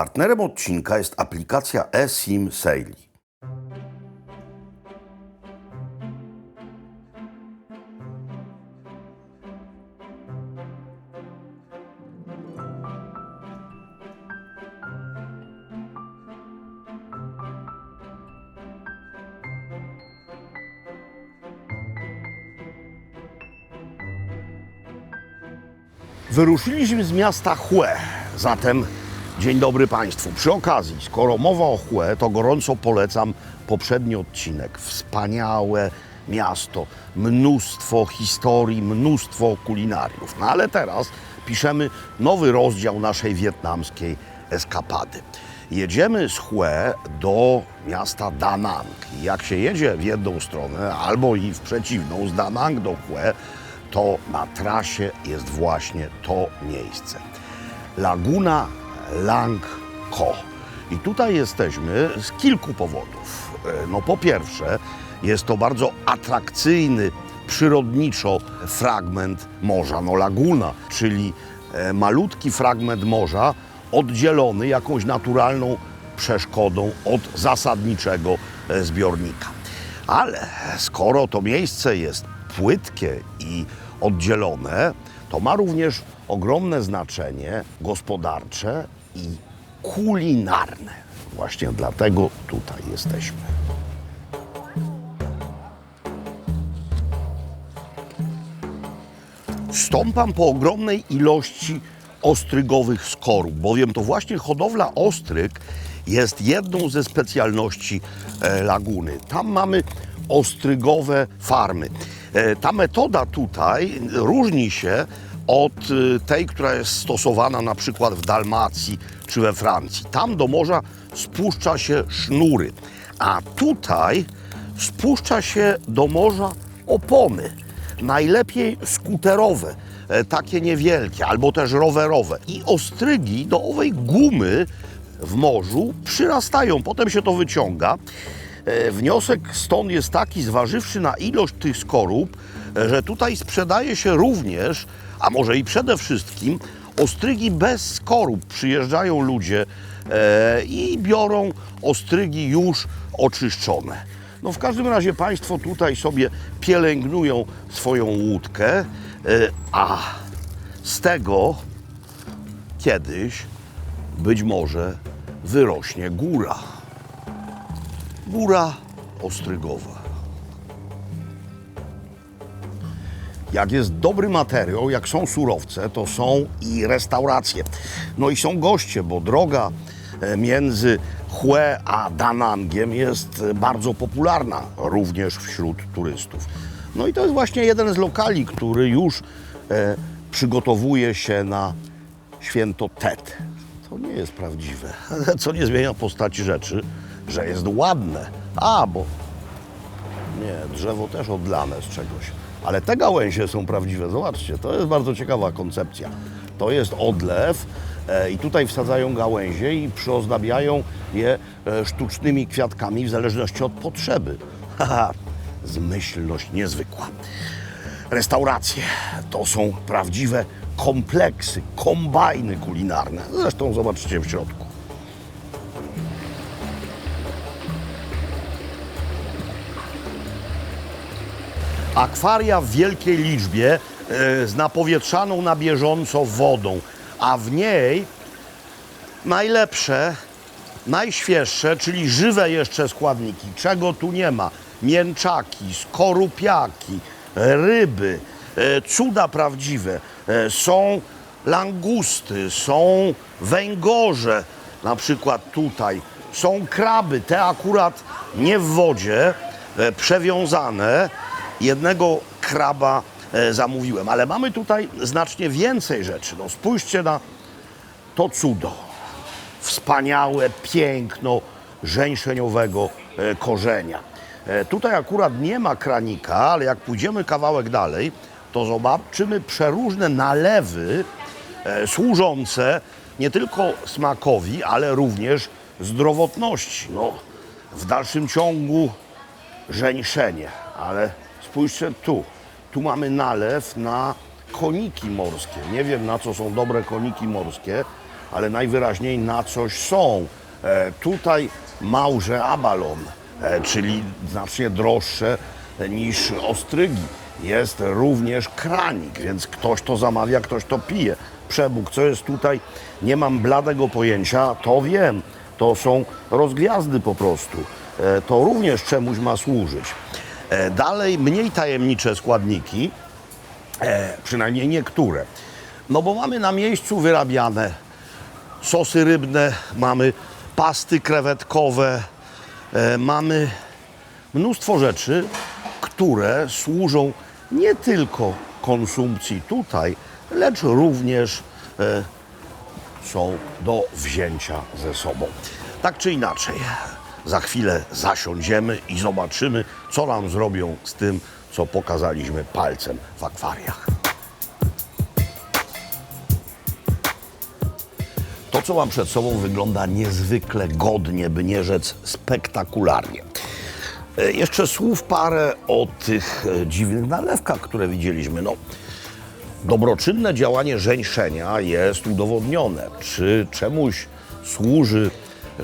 Partnerem odcinka jest aplikacja eSIM Saili. Wyruszyliśmy z miasta Chłe, zatem dzień dobry Państwu. Przy okazji, skoro mowa o Chłe, to gorąco polecam poprzedni odcinek. Wspaniałe miasto, mnóstwo historii, mnóstwo kulinariów. No ale teraz piszemy nowy rozdział naszej wietnamskiej eskapady. Jedziemy z Chłe do miasta Da Nang. I jak się jedzie w jedną stronę, albo i w przeciwną, z Da Nang do Chłe, to na trasie jest właśnie to miejsce. Laguna Lang Co. I tutaj jesteśmy z kilku powodów. No po pierwsze, jest to bardzo atrakcyjny przyrodniczo fragment morza, no laguna, czyli malutki fragment morza oddzielony jakąś naturalną przeszkodą od zasadniczego zbiornika. Ale skoro to miejsce jest płytkie i oddzielone, to ma również ogromne znaczenie gospodarcze i kulinarne. Właśnie dlatego tutaj jesteśmy. Stąpam po ogromnej ilości ostrygowych skorów, bowiem to właśnie hodowla ostryg jest jedną ze specjalności laguny. Tam mamy ostrygowe farmy. Ta metoda tutaj różni się od tej, która jest stosowana na przykład w Dalmacji czy we Francji. Tam do morza spuszcza się sznury, a tutaj spuszcza się do morza opony. Najlepiej skuterowe, takie niewielkie, albo też rowerowe. I ostrygi do owej gumy w morzu przyrastają, potem się to wyciąga. Wniosek stąd jest taki, zważywszy na ilość tych skorup, że tutaj sprzedaje się również, a może i przede wszystkim, ostrygi bez skorup. Przyjeżdżają ludzie i biorą ostrygi już oczyszczone. No w każdym razie Państwo tutaj sobie pielęgnują swoją łódkę, a z tego kiedyś być może wyrośnie góra. Góra ostrygowa. Jak jest dobry materiał, jak są surowce, to są i restauracje. No i są goście, bo droga między Chłe a Da Nangiem jest bardzo popularna również wśród turystów. No i to jest właśnie jeden z lokali, który już przygotowuje się na święto Tet. To nie jest prawdziwe, co nie zmienia postaci rzeczy, że jest ładne. Bo nie, drzewo też odlane z czegoś. Ale te gałęzie są prawdziwe. Zobaczcie, to jest bardzo ciekawa koncepcja. To jest odlew i tutaj wsadzają gałęzie i przyozdabiają je sztucznymi kwiatkami w zależności od potrzeby. Zmyślność niezwykła. Restauracje to są prawdziwe kompleksy, kombajny kulinarne. Zresztą zobaczcie w środku. Akwaria w wielkiej liczbie z napowietrzaną na bieżąco wodą, a w niej najlepsze, najświeższe, czyli żywe jeszcze składniki. Czego tu nie ma? Mięczaki, skorupiaki, ryby, cuda prawdziwe. Są langusty, są węgorze, na przykład tutaj. Są kraby, te akurat nie w wodzie, przewiązane. Jednego kraba zamówiłem, ale mamy tutaj znacznie więcej rzeczy. No spójrzcie na to cudo. Wspaniałe piękno żeńszeniowego korzenia. Tutaj akurat nie ma kranika, ale jak pójdziemy kawałek dalej, to zobaczymy przeróżne nalewy służące nie tylko smakowi, ale również zdrowotności. No, w dalszym ciągu żeńszenie, ale spójrzcie tu. Tu mamy nalew na koniki morskie. Nie wiem, na co są dobre koniki morskie, ale najwyraźniej na coś są. Tutaj małże abalon, czyli znacznie droższe niż ostrygi. Jest również kranik, więc ktoś to zamawia, ktoś to pije. Przebóg, co jest tutaj, nie mam bladego pojęcia, to wiem. To są rozgwiazdy po prostu. To również czemuś ma służyć. Dalej mniej tajemnicze składniki, przynajmniej niektóre. No bo mamy na miejscu wyrabiane sosy rybne, mamy pasty krewetkowe, mamy mnóstwo rzeczy, które służą nie tylko konsumpcji tutaj, lecz również są do wzięcia ze sobą. Tak czy inaczej, za chwilę zasiądziemy i zobaczymy, co nam zrobią z tym, co pokazaliśmy palcem w akwariach. To, co mam przed sobą, wygląda niezwykle godnie, by nie rzec spektakularnie. Jeszcze słów parę o tych dziwnych nalewkach, które widzieliśmy. No, dobroczynne działanie żeńszenia jest udowodnione. Czy czemuś służy,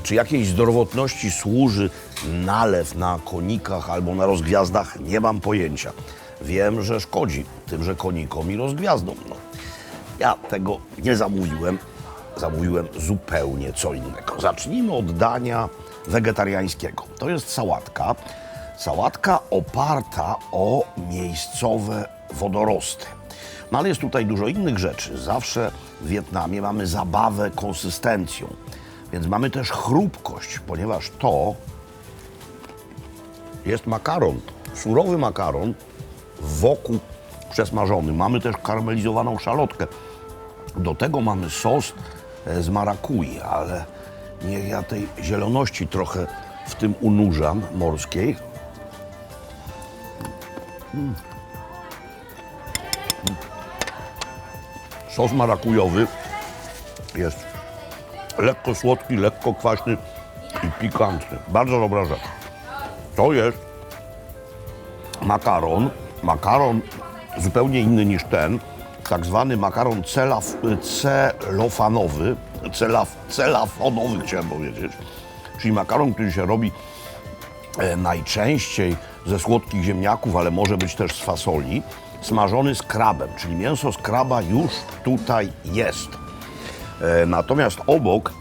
czy jakiejś zdrowotności służy nalew na konikach albo na rozgwiazdach, nie mam pojęcia. Wiem, że szkodzi tymże konikom i rozgwiazdom. No, ja tego nie zamówiłem. Zamówiłem zupełnie co innego. Zacznijmy od dania wegetariańskiego. To jest sałatka. Sałatka oparta o miejscowe wodorosty. No ale jest tutaj dużo innych rzeczy. Zawsze w Wietnamie mamy zabawę konsystencją. Więc mamy też chrupkość, ponieważ to jest makaron, surowy makaron wokół przesmażony. Mamy też karmelizowaną szalotkę. Do tego mamy sos z marakui, ale niech ja tej zieloności trochę w tym unurzam morskiej. Sos marakujowy jest lekko słodki, lekko kwaśny i pikantny. Bardzo dobra rzecz. To jest makaron. Makaron zupełnie inny niż ten. Tak zwany makaron celofanowy. Celafonowy chciałem powiedzieć. Czyli makaron, który się robi najczęściej ze słodkich ziemniaków, ale może być też z fasoli. Smażony z krabem, czyli mięso z kraba już tutaj jest. Natomiast obok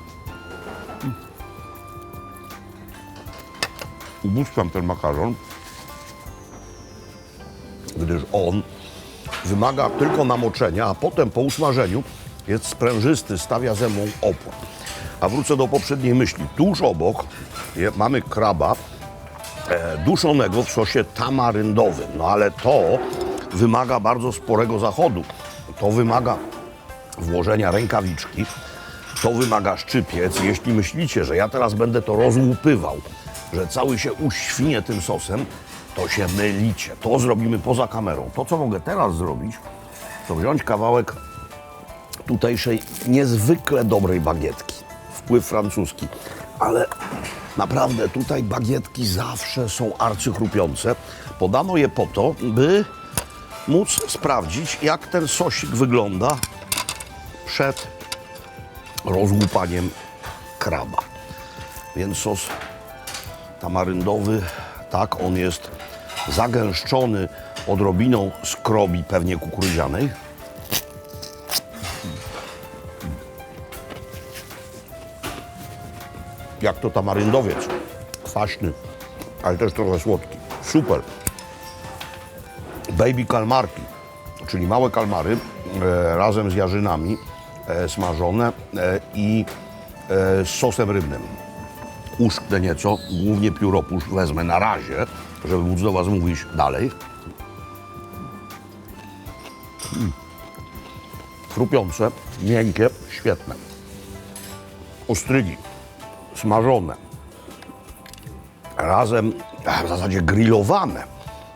ubóstwiam ten makaron, gdyż on wymaga tylko namoczenia, a potem po usmażeniu jest sprężysty, stawia ze mną opór. A wrócę do poprzedniej myśli. Tuż obok mamy kraba duszonego w sosie tamaryndowym. No ale to wymaga bardzo sporego zachodu. To wymaga włożenia rękawiczki, to wymaga szczypiec. Jeśli myślicie, że ja teraz będę to rozłupywał, że cały się uświnie tym sosem, to się mylicie. To zrobimy poza kamerą. To, co mogę teraz zrobić, to wziąć kawałek tutejszej niezwykle dobrej bagietki. Wpływ francuski. Ale naprawdę tutaj bagietki zawsze są arcychrupiące. Podano je po to, by móc sprawdzić, jak ten sosik wygląda przed rozłupaniem kraba. Więc sos tamaryndowy, tak, on jest zagęszczony odrobiną skrobi, pewnie kukurydzianej. Jak to tamaryndowiec, kwaśny, ale też trochę słodki. Super. Baby kalmarki, czyli małe kalmary razem z jarzynami smażone i z sosem rybnym. Uszknę nieco, głównie pióropusz wezmę na razie, żeby móc do Was mówić dalej. Chrupiące, miękkie, świetne. Ostrygi smażone, razem, w zasadzie grillowane,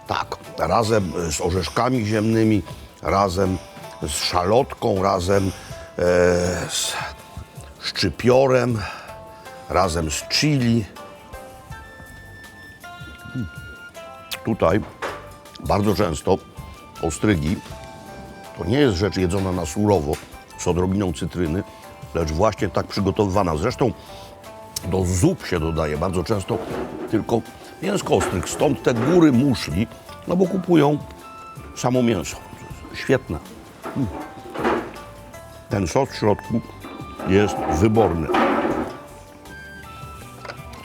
tak, razem z orzeszkami ziemnymi, razem z szalotką, razem z szczypiorem, razem z chili. Tutaj bardzo często ostrygi to nie jest rzecz jedzona na surowo z odrobiną cytryny, lecz właśnie tak przygotowywana. Zresztą do zup się dodaje bardzo często tylko mięsko ostryg, stąd te góry muszli, no bo kupują samo mięso. Świetne. Ten sos w środku jest wyborny.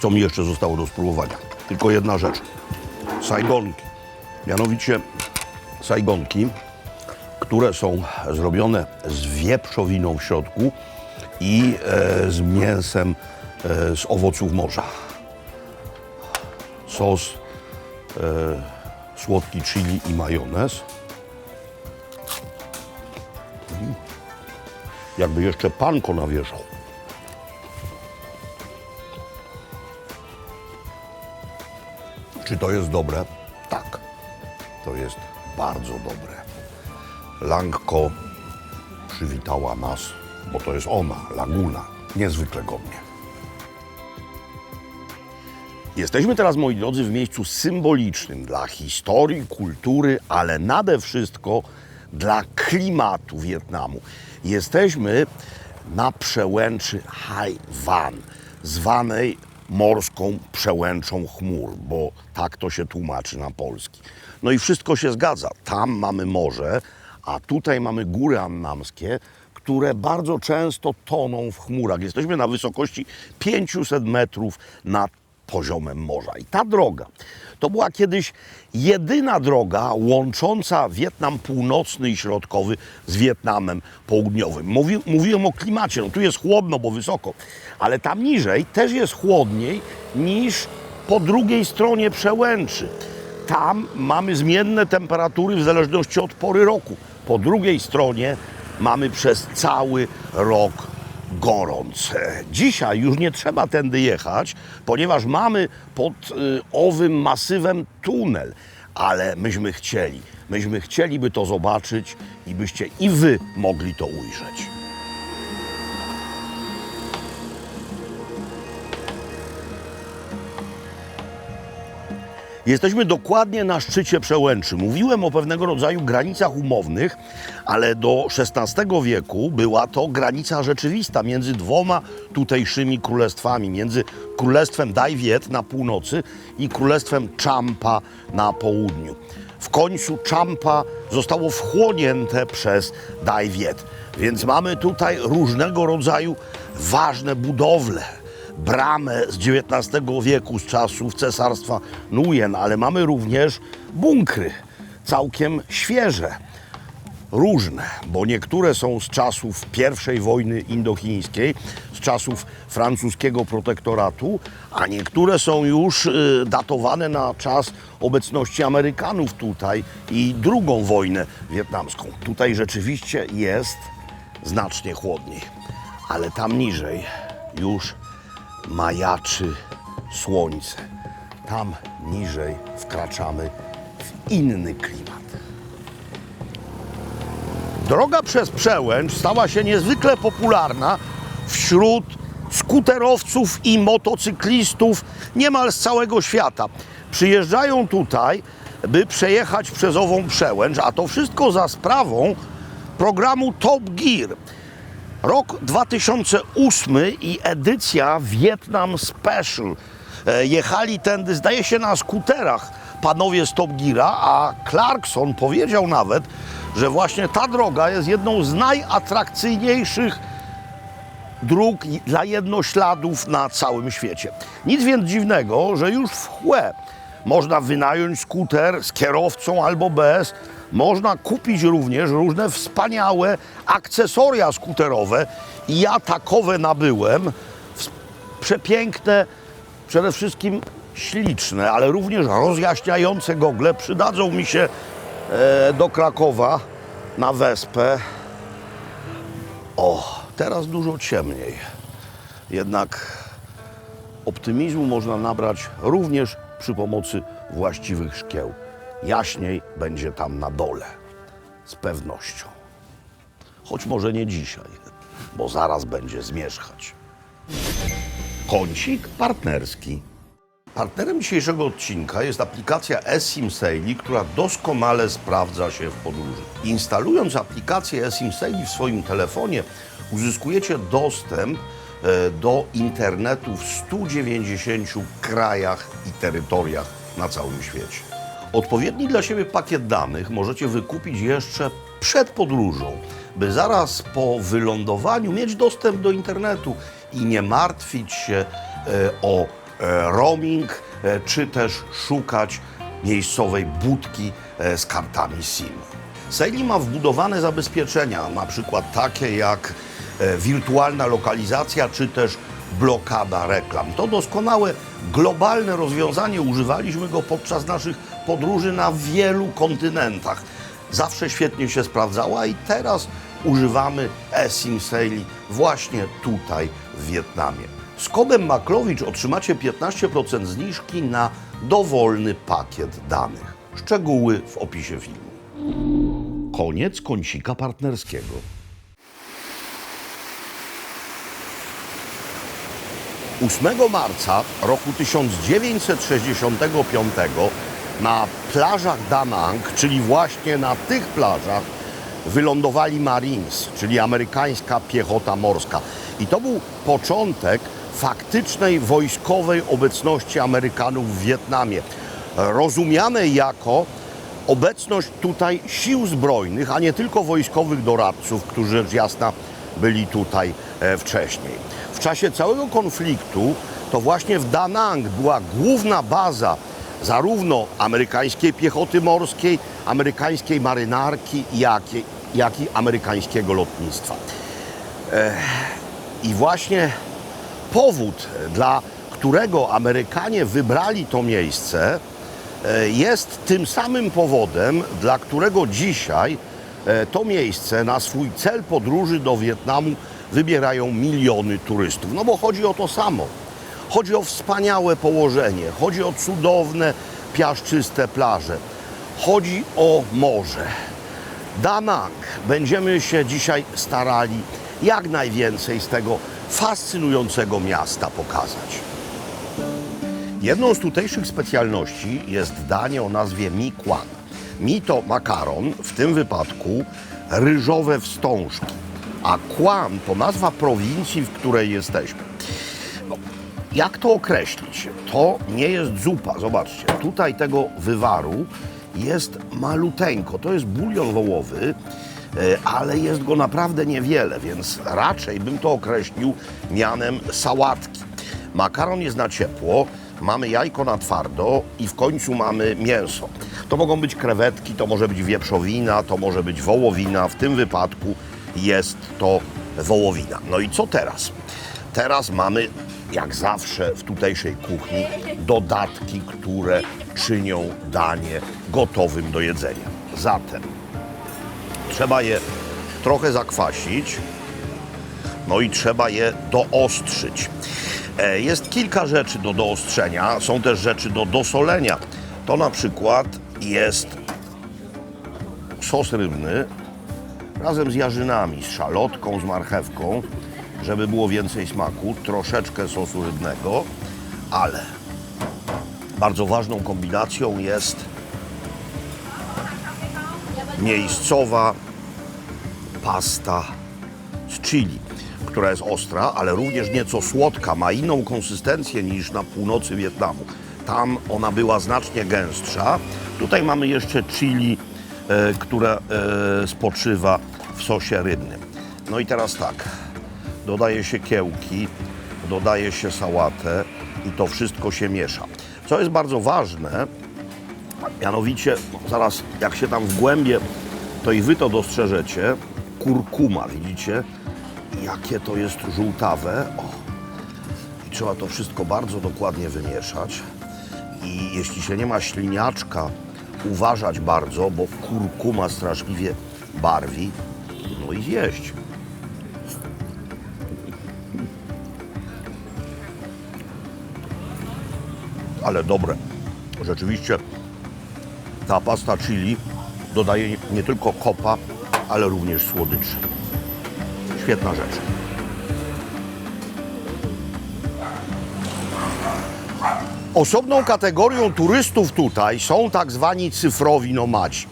Co mi jeszcze zostało do spróbowania? Tylko jedna rzecz. Sajgonki. Mianowicie sajgonki, które są zrobione z wieprzowiną w środku i z mięsem z owoców morza. Sos, słodki chili i majonez. Jakby jeszcze panko na wierzchu. Czy to jest dobre? Tak, to jest bardzo dobre. Langko przywitała nas, bo to jest ona, Laguna, niezwykle godnie. Jesteśmy teraz, moi drodzy, w miejscu symbolicznym dla historii, kultury, ale nade wszystko dla klimatu Wietnamu. Jesteśmy na przełęczy Hai Van, zwanej morską przełęczą chmur, bo tak to się tłumaczy na polski. No i wszystko się zgadza. Tam mamy morze, a tutaj mamy góry annamskie, które bardzo często toną w chmurach. Jesteśmy na wysokości 500 metrów nad poziomem morza. I ta droga to była kiedyś jedyna droga łącząca Wietnam północny i środkowy z Wietnamem południowym. Mówiłem o klimacie, no tu jest chłodno, bo wysoko, ale tam niżej też jest chłodniej niż po drugiej stronie przełęczy. Tam mamy zmienne temperatury w zależności od pory roku. Po drugiej stronie mamy przez cały rok gorące. Dzisiaj już nie trzeba tędy jechać, ponieważ mamy pod owym masywem tunel, ale myśmy chcieli, by to zobaczyć i byście i wy mogli to ujrzeć. Jesteśmy dokładnie na szczycie przełęczy. Mówiłem o pewnego rodzaju granicach umownych, ale do XVI wieku była to granica rzeczywista między dwoma tutejszymi królestwami. Między królestwem Dai Viet na północy i królestwem Champa na południu. W końcu Champa zostało wchłonięte przez Dai Viet. Więc mamy tutaj różnego rodzaju ważne budowle. Bramę z XIX wieku, z czasów cesarstwa Nguyen, ale mamy również bunkry, całkiem świeże, różne, bo niektóre są z czasów I wojny indochińskiej, z czasów francuskiego protektoratu, a niektóre są już datowane na czas obecności Amerykanów tutaj i II wojnę wietnamską. Tutaj rzeczywiście jest znacznie chłodniej, ale tam niżej już majaczy słońce. Tam niżej wkraczamy w inny klimat. Droga przez przełęcz stała się niezwykle popularna wśród skuterowców i motocyklistów niemal z całego świata. Przyjeżdżają tutaj, by przejechać przez ową przełęcz, a to wszystko za sprawą programu Top Gear. Rok 2008 i edycja Vietnam Special. Jechali tędy, zdaje się, na skuterach panowie z Top Geara, a Clarkson powiedział nawet, że właśnie ta droga jest jedną z najatrakcyjniejszych dróg dla jednośladów na całym świecie. Nic więc dziwnego, że już w Hue można wynająć skuter z kierowcą albo bez. Można kupić również różne wspaniałe akcesoria skuterowe i ja takowe nabyłem. Przepiękne, przede wszystkim śliczne, ale również rozjaśniające gogle. Przydadzą mi się do Krakowa na Wespę. O, teraz dużo ciemniej. Jednak optymizmu można nabrać również przy pomocy właściwych szkieł. Jaśniej będzie tam na dole, z pewnością. Choć może nie dzisiaj, bo zaraz będzie zmierzchać. Kącik partnerski. Partnerem dzisiejszego odcinka jest aplikacja eSIM Saily, która doskonale sprawdza się w podróży. Instalując aplikację eSIM Saily w swoim telefonie, uzyskujecie dostęp do internetu w 190 krajach i terytoriach na całym świecie. Odpowiedni dla siebie pakiet danych możecie wykupić jeszcze przed podróżą, by zaraz po wylądowaniu mieć dostęp do internetu i nie martwić się o roaming, czy też szukać miejscowej budki z kartami SIM. Saily ma wbudowane zabezpieczenia, na przykład takie jak wirtualna lokalizacja, czy też blokada reklam. To doskonałe, globalne rozwiązanie, używaliśmy go podczas naszych podróży na wielu kontynentach. Zawsze świetnie się sprawdzała i teraz używamy eSIM Saily właśnie tutaj w Wietnamie. Z kodem Maklowicz otrzymacie 15% zniżki na dowolny pakiet danych. Szczegóły w opisie filmu. Koniec kącika partnerskiego. Ósmego marca roku 1965 na plażach Da Nang, czyli właśnie na tych plażach, wylądowali Marines, czyli amerykańska piechota morska. I to był początek faktycznej wojskowej obecności Amerykanów w Wietnamie, rozumianej jako obecność tutaj sił zbrojnych, a nie tylko wojskowych doradców, którzy rzecz jasna byli tutaj wcześniej. W czasie całego konfliktu to właśnie w Da Nang była główna baza zarówno amerykańskiej piechoty morskiej, amerykańskiej marynarki, jak i amerykańskiego lotnictwa. I właśnie powód, dla którego Amerykanie wybrali to miejsce, jest tym samym powodem, dla którego dzisiaj to miejsce na swój cel podróży do Wietnamu wybierają miliony turystów. No bo chodzi o to samo. Chodzi o wspaniałe położenie, chodzi o cudowne, piaszczyste plaże, chodzi o morze. Da Nang będziemy się dzisiaj starali jak najwięcej z tego fascynującego miasta pokazać. Jedną z tutejszych specjalności jest danie o nazwie Mi Quan. Mi to makaron, w tym wypadku ryżowe wstążki, a Quan to nazwa prowincji, w której jesteśmy. No, jak to określić? To nie jest zupa. Zobaczcie, tutaj tego wywaru jest maluteńko. To jest bulion wołowy, ale jest go naprawdę niewiele, więc raczej bym to określił mianem sałatki. Makaron jest na ciepło, mamy jajko na twardo i w końcu mamy mięso. To mogą być krewetki, to może być wieprzowina, to może być wołowina. W tym wypadku jest to wołowina. No i co teraz? Teraz mamy, jak zawsze w tutejszej kuchni, dodatki, które czynią danie gotowym do jedzenia. Zatem trzeba je trochę zakwasić, no i trzeba je doostrzyć. Jest kilka rzeczy do doostrzenia, są też rzeczy do dosolenia. To na przykład jest sos rybny razem z jarzynami, z szalotką, z marchewką, żeby było więcej smaku, troszeczkę sosu rybnego, ale bardzo ważną kombinacją jest miejscowa pasta z chili, która jest ostra, ale również nieco słodka, ma inną konsystencję niż na północy Wietnamu. Tam ona była znacznie gęstsza. Tutaj mamy jeszcze chili, które spoczywa w sosie rybnym. No i teraz tak, dodaje się kiełki, dodaje się sałatę i to wszystko się miesza. Co jest bardzo ważne, mianowicie, zaraz jak się tam wgłębię, to i wy to dostrzeżecie, kurkuma, widzicie? Jakie to jest żółtawe. O. I trzeba to wszystko bardzo dokładnie wymieszać. I jeśli się nie ma śliniaczka, uważać bardzo, bo kurkuma straszliwie barwi. No i zjeść. Ale dobre. Rzeczywiście ta pasta chili dodaje nie tylko kopa, ale również słodyczy. Świetna rzecz. Osobną kategorią turystów tutaj są tak zwani cyfrowi nomadzi.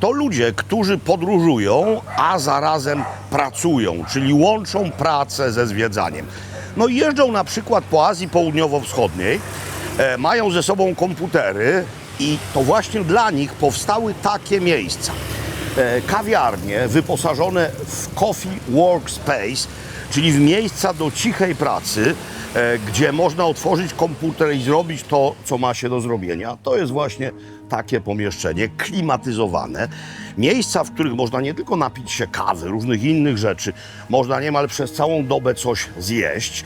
to ludzie, którzy podróżują, a zarazem pracują, czyli łączą pracę ze zwiedzaniem. No i jeżdżą na przykład po Azji Południowo-Wschodniej, mają ze sobą komputery i to właśnie dla nich powstały takie miejsca. Kawiarnie wyposażone w Coffee Workspace, czyli w miejsca do cichej pracy, gdzie można otworzyć komputer i zrobić to, co ma się do zrobienia. To jest właśnie takie pomieszczenie klimatyzowane. Miejsca, w których można nie tylko napić się kawy, różnych innych rzeczy, można niemal przez całą dobę coś zjeść.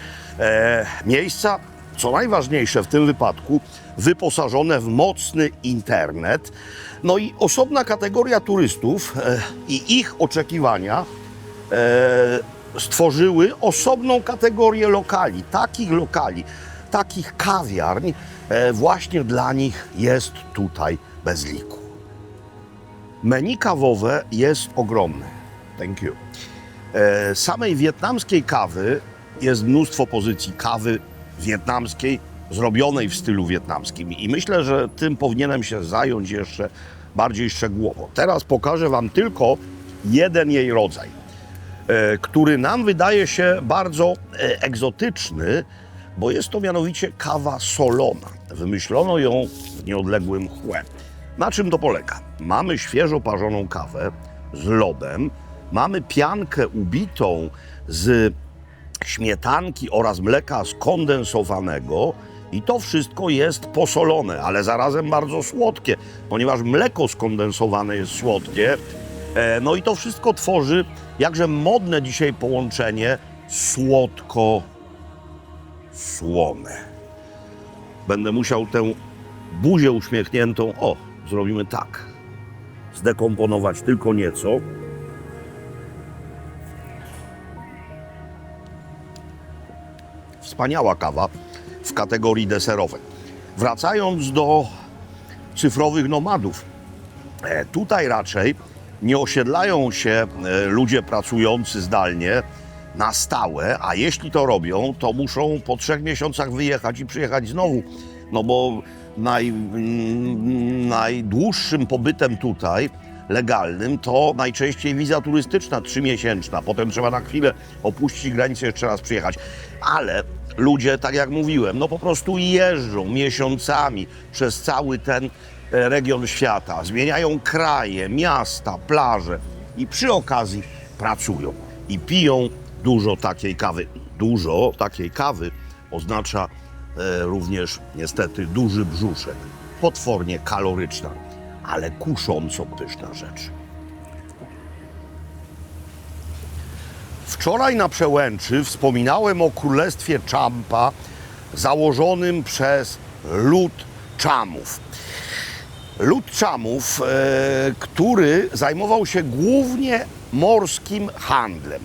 Miejsca, co najważniejsze w tym wypadku, wyposażone w mocny internet. No i osobna kategoria turystów i ich oczekiwania stworzyły osobną kategorię lokali, takich kawiarń właśnie dla nich jest tutaj bez liku. Menu kawowe jest ogromne. Thank you. Samej wietnamskiej kawy jest mnóstwo pozycji kawy wietnamskiej, zrobionej w stylu wietnamskim i myślę, że tym powinienem się zająć jeszcze bardziej szczegółowo. Teraz pokażę Wam tylko jeden jej rodzaj, który nam wydaje się bardzo egzotyczny, bo jest to mianowicie kawa solona. Wymyślono ją w nieodległym Hue. Na czym to polega? Mamy świeżo parzoną kawę z lodem, mamy piankę ubitą z śmietanki oraz mleka skondensowanego i to wszystko jest posolone, ale zarazem bardzo słodkie, ponieważ mleko skondensowane jest słodkie. No i to wszystko tworzy jakże modne dzisiaj połączenie słodko-słone. Będę musiał tę buzię uśmiechniętą, zrobimy tak, zdekomponować tylko nieco. Wspaniała kawa w kategorii deserowej. Wracając do cyfrowych nomadów, tutaj raczej nie osiedlają się ludzie pracujący zdalnie na stałe, a jeśli to robią, to muszą po 3 miesiącach wyjechać i przyjechać znowu, no bo najdłuższym pobytem tutaj legalnym to najczęściej wiza turystyczna 3-miesięczna, potem trzeba na chwilę opuścić granicę, jeszcze raz przyjechać, ale ludzie, tak jak mówiłem, no po prostu jeżdżą miesiącami przez cały ten region świata, zmieniają kraje, miasta, plaże i przy okazji pracują i piją dużo takiej kawy. Dużo takiej kawy oznacza również niestety duży brzuszek, potwornie kaloryczna, ale kusząco pyszna rzecz. Wczoraj na Przełęczy wspominałem o królestwie Champa założonym przez lud Chamów. Lud Chamów, który zajmował się głównie morskim handlem.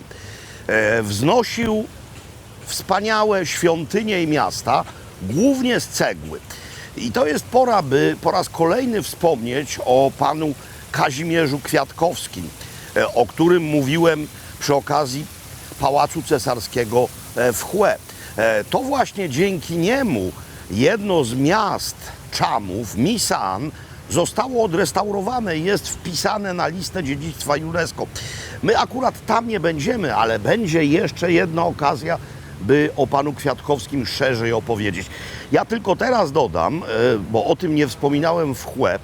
Wznosił wspaniałe świątynie i miasta, głównie z cegły. I to jest pora, by po raz kolejny wspomnieć o panu Kazimierzu Kwiatkowskim, o którym mówiłem przy okazji Pałacu Cesarskiego w Hue. To właśnie dzięki niemu jedno z miast Chamów, Misan, zostało odrestaurowane i jest wpisane na listę dziedzictwa UNESCO. My akurat tam nie będziemy, ale będzie jeszcze jedna okazja, by o panu Kwiatkowskim szerzej opowiedzieć. Ja tylko teraz dodam, bo o tym nie wspominałem w Hue,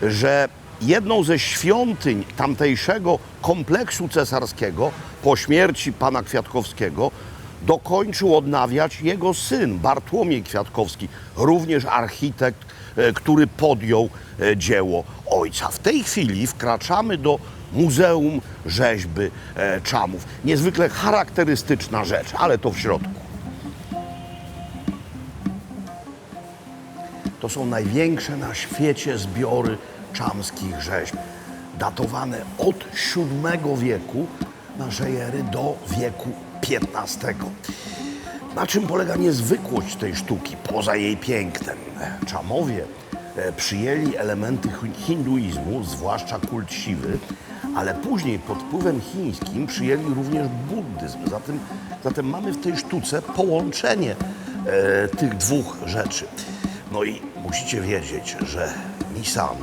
że jedną ze świątyń tamtejszego kompleksu cesarskiego po śmierci pana Kwiatkowskiego dokończył odnawiać jego syn Bartłomiej Kwiatkowski, również architekt, który podjął dzieło ojca. W tej chwili wkraczamy do Muzeum Rzeźby Chamów. Niezwykle charakterystyczna rzecz, ale to w środku. To są największe na świecie zbiory chamskich rzeźb, datowane od VII wieku naszej ery do wieku XV. Na czym polega niezwykłość tej sztuki, poza jej pięknem? Chamowie przyjęli elementy hinduizmu, zwłaszcza kult Siwy, ale później pod wpływem chińskim przyjęli również buddyzm. Zatem mamy w tej sztuce połączenie tych dwóch rzeczy. No i musicie wiedzieć, że Misan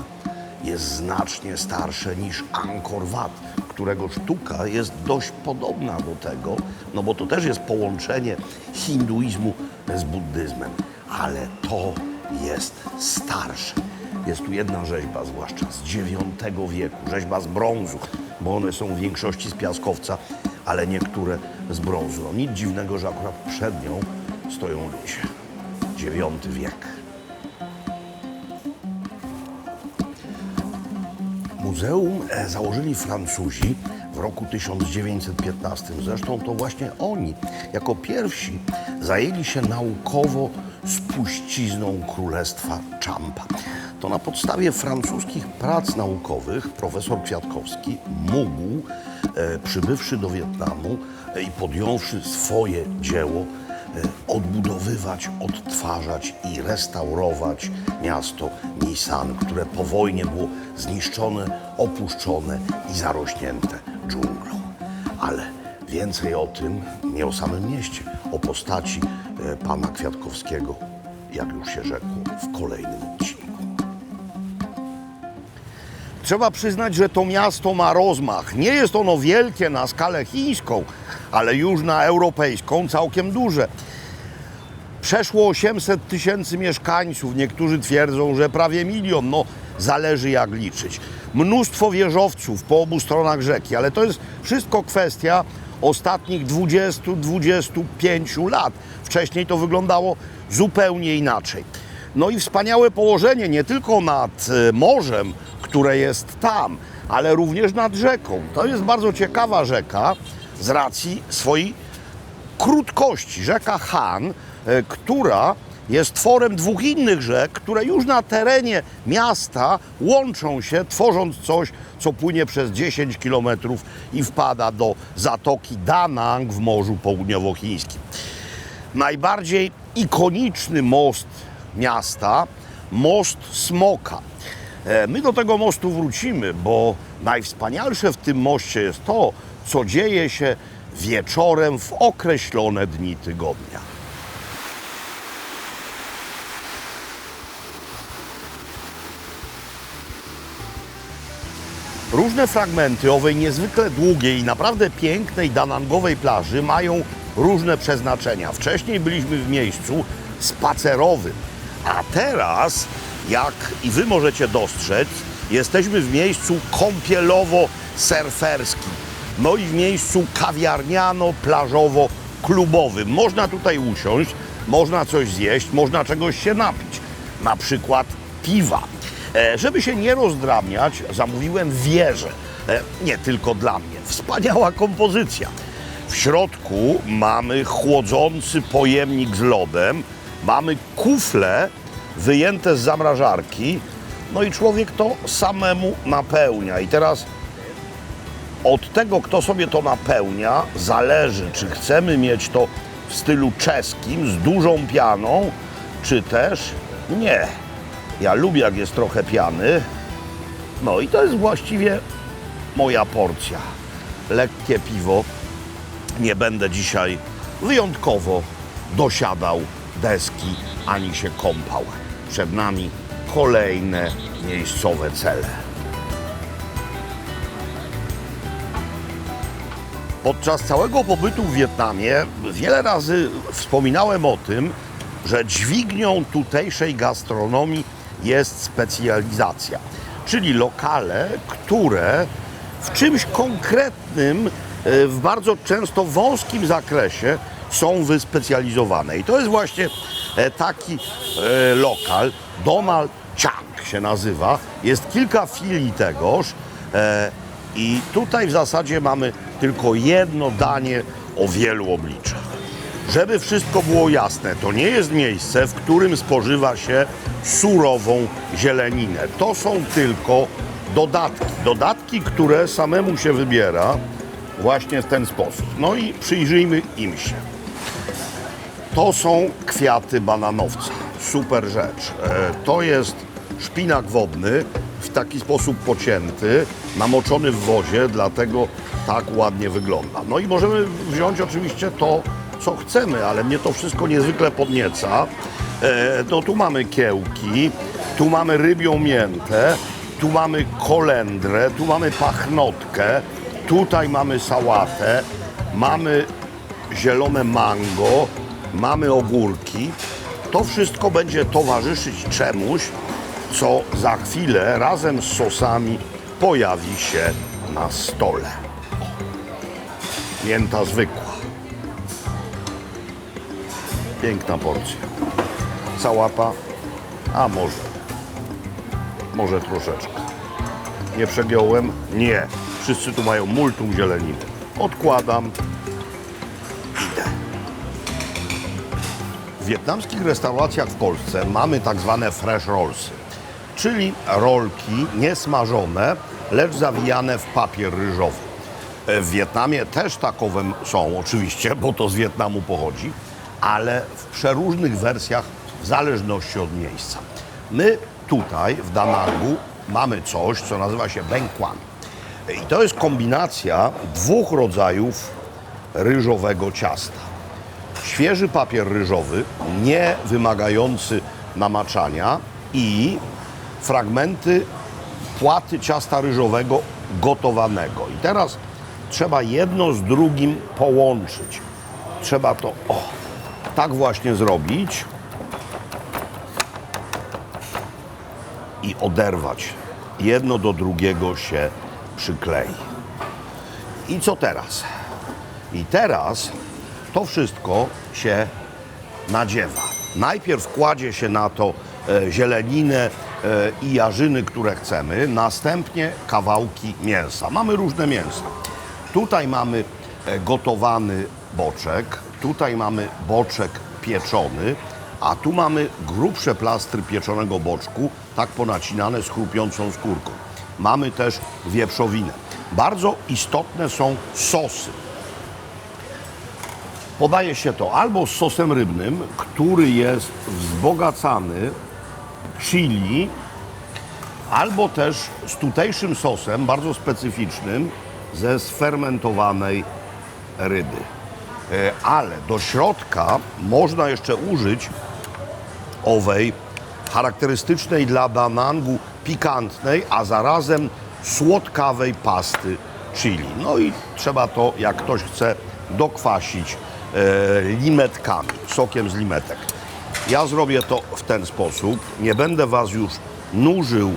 jest znacznie starsze niż Angkor Wat, którego sztuka jest dość podobna do tego, no bo to też jest połączenie hinduizmu z buddyzmem, ale to jest starsze. Jest tu jedna rzeźba, zwłaszcza z IX wieku, rzeźba z brązu, bo one są w większości z piaskowca, ale niektóre z brązu. No, nic dziwnego, że akurat przed nią stoją ludzie. IX wiek. Muzeum założyli Francuzi w roku 1915. Zresztą to właśnie oni jako pierwsi zajęli się naukowo spuścizną Królestwa Champa. To na podstawie francuskich prac naukowych profesor Kwiatkowski mógł, przybywszy do Wietnamu i podjąwszy swoje dzieło, odbudowywać, odtwarzać i restaurować miasto Nisan, które po wojnie było zniszczone, opuszczone i zarośnięte dżunglą. Ale więcej o tym, nie o samym mieście, o postaci pana Kwiatkowskiego, jak już się rzekło, w kolejnym odcinku. Trzeba przyznać, że to miasto ma rozmach. Nie jest ono wielkie na skalę chińską, ale już na europejską całkiem duże. Przeszło 800 000 mieszkańców, niektórzy twierdzą, że prawie 1 000 000, no zależy jak liczyć. Mnóstwo wieżowców po obu stronach rzeki, ale to jest wszystko kwestia ostatnich 20-25 lat. Wcześniej to wyglądało zupełnie inaczej. No i wspaniałe położenie nie tylko nad morzem, które jest tam, ale również nad rzeką. To jest bardzo ciekawa rzeka z racji swojej krótkości. Rzeka Han, która jest tworem 2 innych rzek, które już na terenie miasta łączą się, tworząc coś, co płynie przez 10 kilometrów i wpada do zatoki Da Nang w Morzu Południowochińskim. Najbardziej ikoniczny most miasta, most Smoka. My do tego mostu wrócimy, bo najwspanialsze w tym moście jest to, co dzieje się wieczorem w określone dni tygodnia. Różne fragmenty owej niezwykle długiej i naprawdę pięknej danangowej plaży mają różne przeznaczenia. Wcześniej byliśmy w miejscu spacerowym, a teraz, jak i wy możecie dostrzec, jesteśmy w miejscu kąpielowo-surferskim. No i w miejscu kawiarniano-plażowo-klubowym. Można tutaj usiąść, można coś zjeść, można czegoś się napić. Na przykład piwa. Żeby się nie rozdrabniać, zamówiłem wieżę. Nie tylko dla mnie. Wspaniała kompozycja. W środku mamy chłodzący pojemnik z lodem, mamy kufle wyjęte z zamrażarki, no i człowiek to samemu napełnia. I teraz od tego, kto sobie to napełnia, zależy, czy chcemy mieć to w stylu czeskim, z dużą pianą, czy też nie. Ja lubię, jak jest trochę piany. No i to jest właściwie moja porcja. Lekkie piwo. Nie będę dzisiaj wyjątkowo dosiadał deski, ani się kąpał. Przed nami kolejne miejscowe cele. Podczas całego pobytu w Wietnamie wiele razy wspominałem o tym, że dźwignią tutejszej gastronomii jest specjalizacja, czyli lokale, które w czymś konkretnym, w bardzo często wąskim zakresie są wyspecjalizowane. I to jest właśnie taki lokal, Donald Chang się nazywa. Jest kilka filii tegoż i tutaj w zasadzie mamy tylko jedno danie o wielu obliczach. Żeby wszystko było jasne, to nie jest miejsce, w którym spożywa się surową zieleninę. To są tylko dodatki. Dodatki, które samemu się wybiera właśnie w ten sposób. No i przyjrzyjmy im się. To są kwiaty bananowca. Super rzecz. To jest szpinak wodny, w taki sposób pocięty, namoczony w wodzie, dlatego tak ładnie wygląda. No i możemy wziąć oczywiście to, co chcemy, ale mnie to wszystko niezwykle podnieca. No tu mamy kiełki, tu mamy rybią miętę, tu mamy kolendrę, tu mamy pachnotkę, tutaj mamy sałatę, mamy zielone mango, mamy ogórki. To wszystko będzie towarzyszyć czemuś, co za chwilę razem z sosami pojawi się na stole. Mięta zwykła. Piękna porcja. Sałata, a może troszeczkę. Nie przegiąłem? Nie. Wszyscy tu mają multum zieleniny. Odkładam. Idę. W wietnamskich restauracjach w Polsce mamy tak zwane fresh rollsy, czyli rolki niesmażone, lecz zawijane w papier ryżowy. W Wietnamie też takowe są oczywiście, bo to z Wietnamu pochodzi, ale w przeróżnych wersjach w zależności od miejsca. My tutaj w Da Nangu mamy coś, co nazywa się Beng Quan. I to jest kombinacja dwóch rodzajów ryżowego ciasta. Świeży papier ryżowy, nie wymagający namaczania i fragmenty płaty ciasta ryżowego gotowanego. I teraz trzeba jedno z drugim połączyć. Trzeba to tak właśnie zrobić i oderwać. Jedno do drugiego się przyklei. I co teraz? I teraz to wszystko się nadziewa. Najpierw kładzie się na to zieleninę i jarzyny, które chcemy, następnie kawałki mięsa. Mamy różne mięsa. Tutaj mamy gotowany boczek, tutaj mamy boczek pieczony, a tu mamy grubsze plastry pieczonego boczku, tak ponacinane z chrupiącą skórką. Mamy też wieprzowinę. Bardzo istotne są sosy. Podaje się to albo z sosem rybnym, który jest wzbogacany chili, albo też z tutejszym sosem, bardzo specyficznym, ze sfermentowanej ryby. Ale do środka można jeszcze użyć owej charakterystycznej dla Da Nangu pikantnej, a zarazem słodkawej pasty chili. No i trzeba to, jak ktoś chce, dokwasić limetkami, sokiem z limetek. Ja zrobię to w ten sposób. Nie będę Was już nużył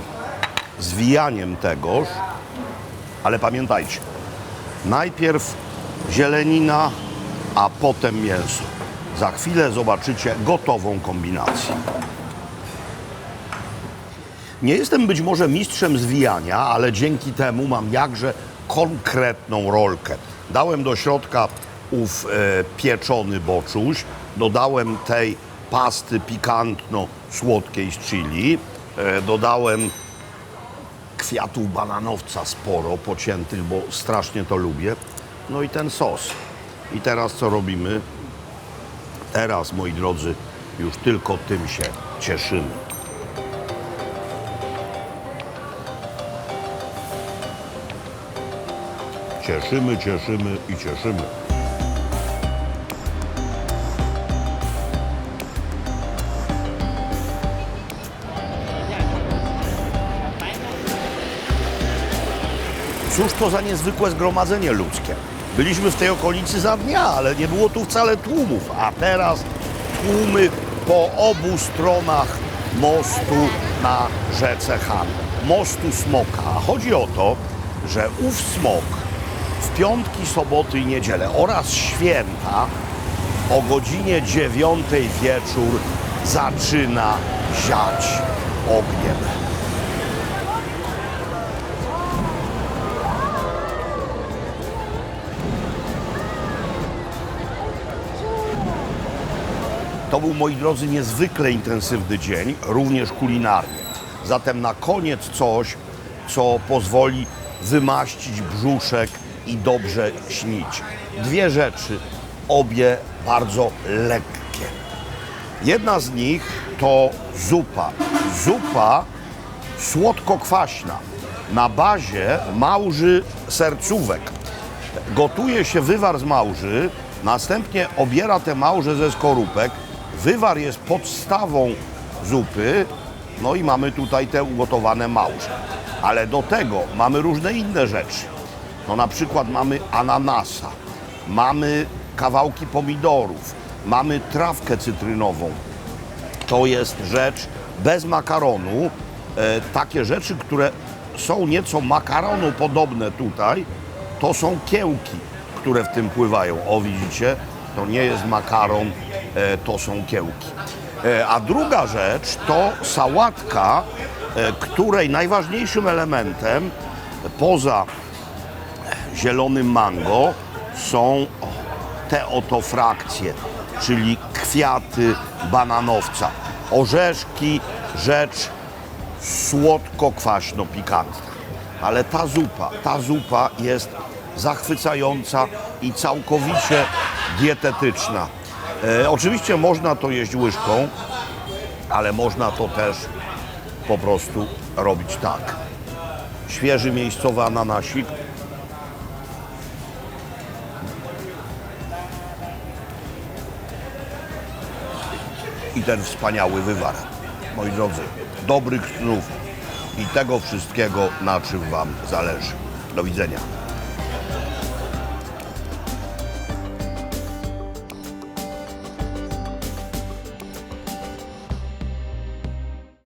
zwijaniem tegoż, ale pamiętajcie, najpierw zielenina, a potem mięso. Za chwilę zobaczycie gotową kombinację. Nie jestem być może mistrzem zwijania, ale dzięki temu mam jakże konkretną rolkę. Dałem do środka ów pieczony boczuś, dodałem tej pasty pikantno-słodkiej z chili, dodałem kwiatów bananowca sporo pociętych, bo strasznie to lubię. No i ten sos. I teraz co robimy? Teraz, moi drodzy, już tylko tym się cieszymy. Cieszymy, cieszymy i cieszymy. Cóż to za niezwykłe zgromadzenie ludzkie. Byliśmy w tej okolicy za dnia, ale nie było tu wcale tłumów. A teraz tłumy po obu stronach mostu na rzece Han. Mostu Smoka. A chodzi o to, że ów smok w piątki, soboty i niedzielę oraz święta o godzinie 9 wieczór zaczyna ziać ogniem. To był, moi drodzy, niezwykle intensywny dzień, również kulinarnie. Zatem na koniec coś, co pozwoli wymaścić brzuszek i dobrze śnić. Dwie rzeczy, obie bardzo lekkie. Jedna z nich to zupa. Zupa słodko-kwaśna na bazie małży sercówek. Gotuje się wywar z małży, następnie obiera te małże ze skorupek. Wywar jest podstawą zupy, no i mamy tutaj te ugotowane małże. Ale do tego mamy różne inne rzeczy. No na przykład mamy ananasa, mamy kawałki pomidorów, mamy trawkę cytrynową. To jest rzecz bez makaronu. Takie rzeczy, które są nieco makaronu podobne tutaj, to są kiełki, które w tym pływają. O, widzicie, to nie jest makaron, to są kiełki. A druga rzecz to sałatka, której najważniejszym elementem poza zielonym mango są te oto frakcje, czyli kwiaty bananowca. Orzeszki, rzecz słodko-kwaśno-pikantna. Ale ta zupa jest zachwycająca i całkowicie dietetyczna. Oczywiście można to jeść łyżką, ale można to też po prostu robić tak. Świeży miejscowy ananasik. I ten wspaniały wywar. Moi drodzy, dobrych snów i tego wszystkiego, na czym Wam zależy. Do widzenia.